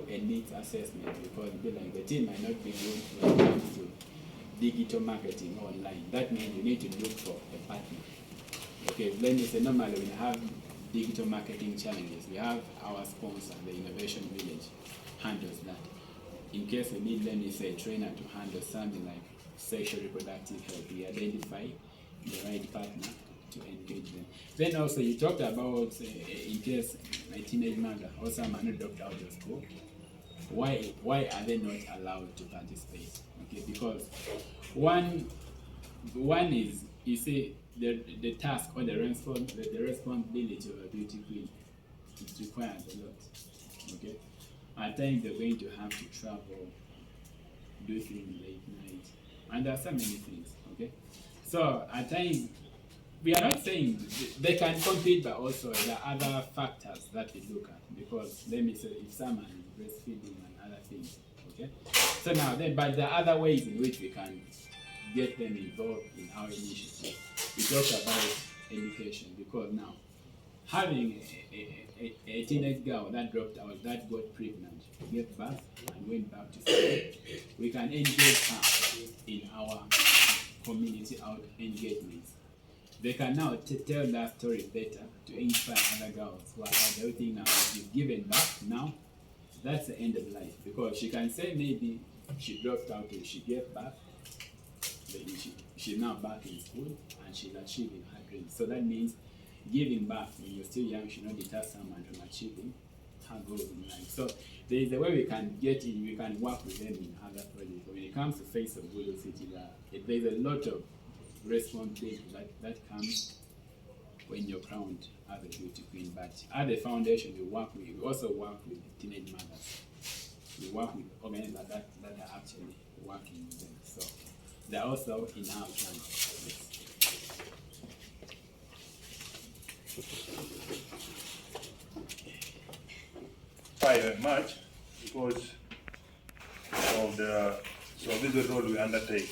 a needs assessment, because be like the team might not be good when it comes to digital marketing online. That means you need to look for a partner. Okay, let me say normally when we have digital marketing challenges, we have our sponsor, the Innovation Village, handles that. In case we need, let me say, a trainer to handle something like sexual reproductive health, we identify the right partner to engage them. Then also you talked about in case my teenage mother or someone who dropped out of school, why are they not allowed to participate? Okay, because one is, you see, the task or the responsibility of a beauty queen, it requires a lot. Okay, at times they're going to have to travel, do things late night, and there are so many things. Okay, so at times we are not saying they can compete, but also there are other factors that we look at, because let me say if someone is breastfeeding and other things. Okay, so now then, but there are other ways in which we can get them involved in our initiative. We talk about education, because now having a teenage girl that dropped out, that got pregnant, gave birth and went back to school, we can engage her in our community out engagements. They can now tell that story better to inspire other girls who are out there thinking now she's given birth, now that's the end of life. Because she can say maybe she dropped out or she gave birth, she's now back in school and she's achieving her dreams. So that means giving birth when you're still young should not deter someone from achieving her goals in life. So there is a way we can get in, we can work with them in other projects. But when it comes to Face of Gulu City, there's a lot of responsibility that comes when you're crowned as a beauty queen. But at the foundation, we also work with teenage mothers. We work with organizations that are actually working with them. So they're also in our plan. Yes. Very much, because of so this is the role we undertake.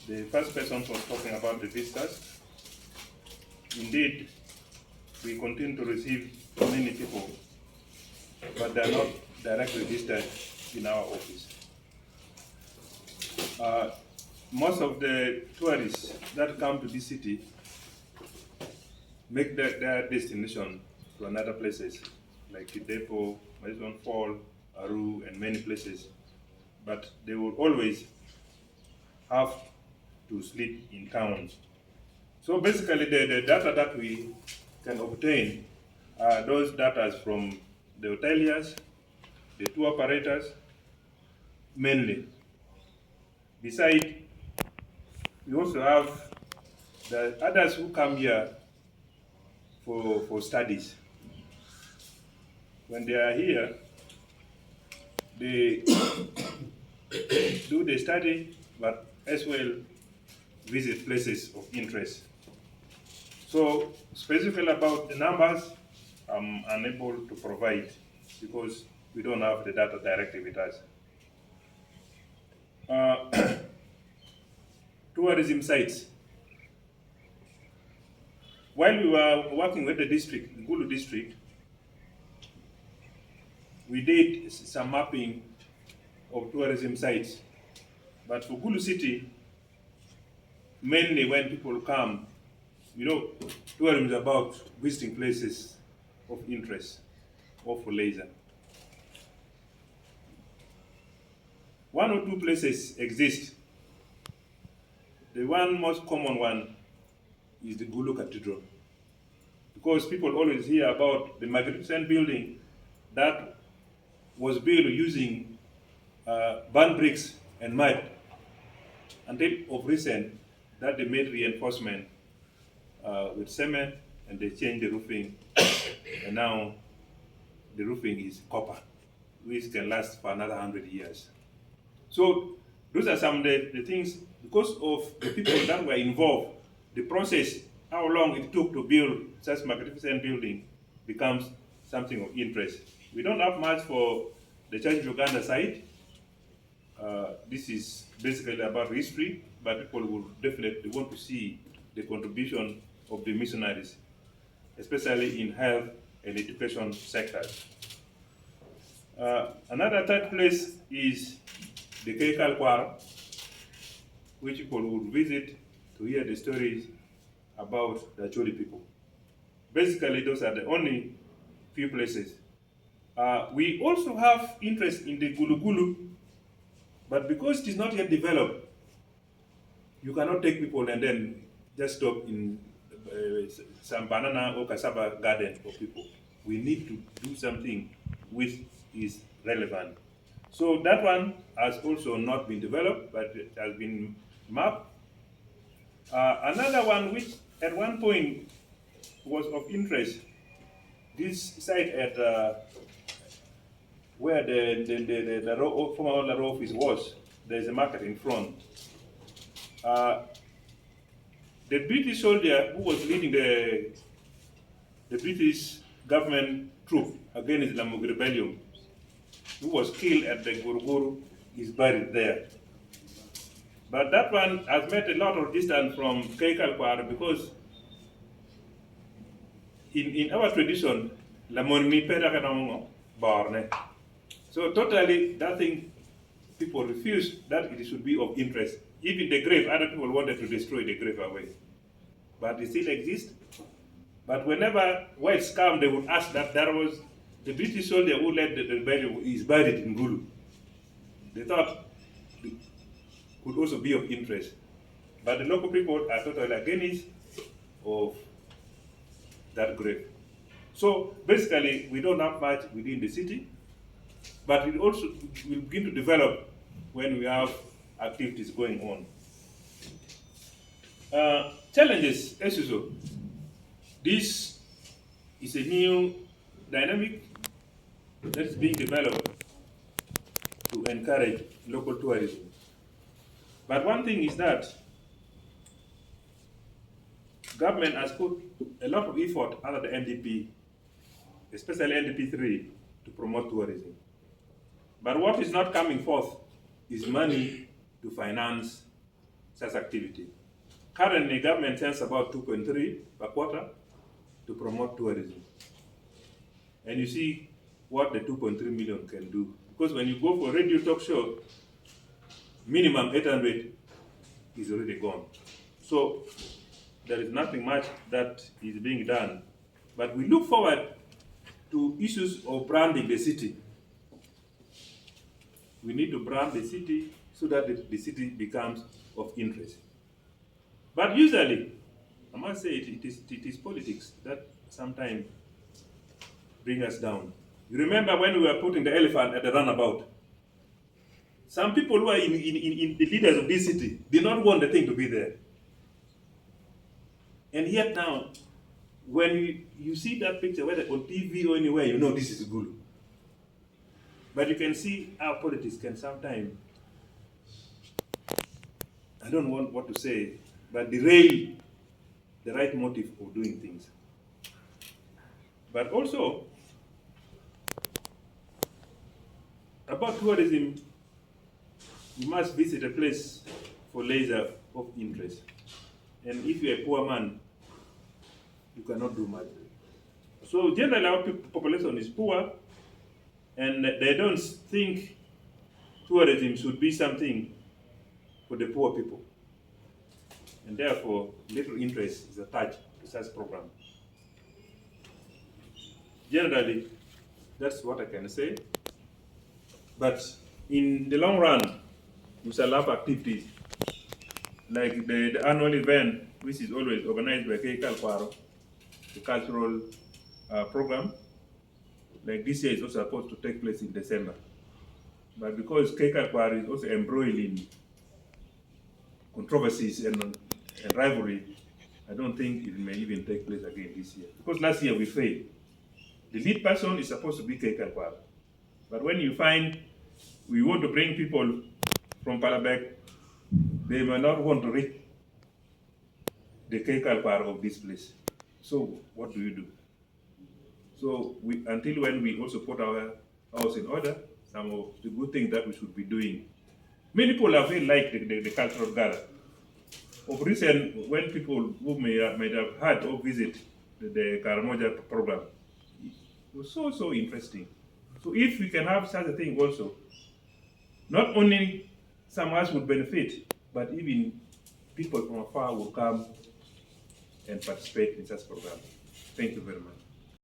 The first person was talking about the visitors. Indeed, we continue to receive many people, but they are not directly registered in our office. Most of the tourists that come to this city make their destination to another places, like Kidepo, Maison Fall, Aru, and many places. But they will always have to sleep in towns. So basically the data that we can obtain are those data from the hoteliers, the tour operators, mainly. Besides, we also have the others who come here for studies. When they are here, they do the study, but as well visit places of interest. So specifically about the numbers, I'm unable to provide because we don't have the data directly with us. Tourism sites. While we were working with the district, the Gulu district, we did some mapping of tourism sites. But for Gulu City, mainly when people come, tourism is about visiting places of interest or for leisure. One or two places exist. The one most common one is the Gulu Cathedral, because people always hear about the magnificent building that was built using burnt bricks and mud, until of recent that they made reinforcement with cement and they changed the roofing, and now the roofing is copper, which can last for another 100 years. So those are some of the things, because of the people that were involved, the process, how long it took to build such magnificent building becomes something of interest. We don't have much for the Church of Uganda side. This is basically about history, but people will definitely want to see the contribution of the missionaries, especially in health and education sectors. Another third place is the Keikal Kwara, which people would visit to hear the stories about the Acholi people. Basically, those are the only few places. We also have interest in the Gulu, but because it is not yet developed, you cannot take people and then just stop in some banana or cassava garden for people. We need to do something which is relevant. So that one has also not been developed, but it has been mapped. Another one which at one point was of interest, this site at where the former Laro office was, there's a market in front. The British soldier who was leading the British government troop against the lamogi rebellion, who was killed at the Guru, is buried there. But that one has met a lot of distance from Keikal Kwara because in our tradition, lamoni pera barne. So totally that thing, people refuse that it should be of interest. Even the grave, other people wanted to destroy the grave away. But it still exists. But whenever whites come, they would ask that there was the British soldier who led the rebellion is buried in Gulu. They thought it could also be of interest. But the local people are totally against of that grave. So basically, we don't have much within the city, but it also will begin to develop when we have activities going on. Challenges, as usual. This is a new dynamic that is being developed to encourage local tourism. But one thing is that government has put a lot of effort under the NDP, especially NDP 3, to promote tourism. But what is not coming forth is money to finance such activity. Currently, government sends about 2.3 per quarter to promote tourism. And you see what the 2.3 million can do. Because when you go for a radio talk show, minimum 800 is already gone. So there is nothing much that is being done. But we look forward to issues of branding the city. We need to brand the city so that the city becomes of interest. But usually, I must say it is politics that sometimes bring us down. You remember when we were putting the elephant at the runabout? Some people who are in the leaders of this city did not want the thing to be there. And yet now, when you see that picture, whether on TV or anywhere, you know this is Gulu. But you can see how politics can sometimes, I don't want what to say, but derail the right motive of doing things. But also, about tourism, you must visit a place for leisure of interest. And if you're a poor man, you cannot do much. So generally our population is poor, and they don't think tourism should be something for the poor people. And therefore, little interest is attached to such program. Generally, that's what I can say. But in the long run, we shall have activities like the annual event, which is always organized by Keikal Kwaro, the cultural program. Like this year is also supposed to take place in December. But because Keikal Kwaro is also embroiled in controversies and rivalry, I don't think it may even take place again this year. Because last year we failed. The lead person is supposed to be Keikal Kwaro. But when you find we want to bring people from Palabek, they may not want to reach the Keikal Kwaro of this place. So what do you do? So until when we also put our house in order, some of the good things that we should be doing. Many people have really liked the cultural gala. Of recent, when people who may have had or visit the Karamoja program, it was so interesting. So if we can have such a thing also, not only some of us would benefit, but even people from afar will come and participate in such programs. Thank you very much.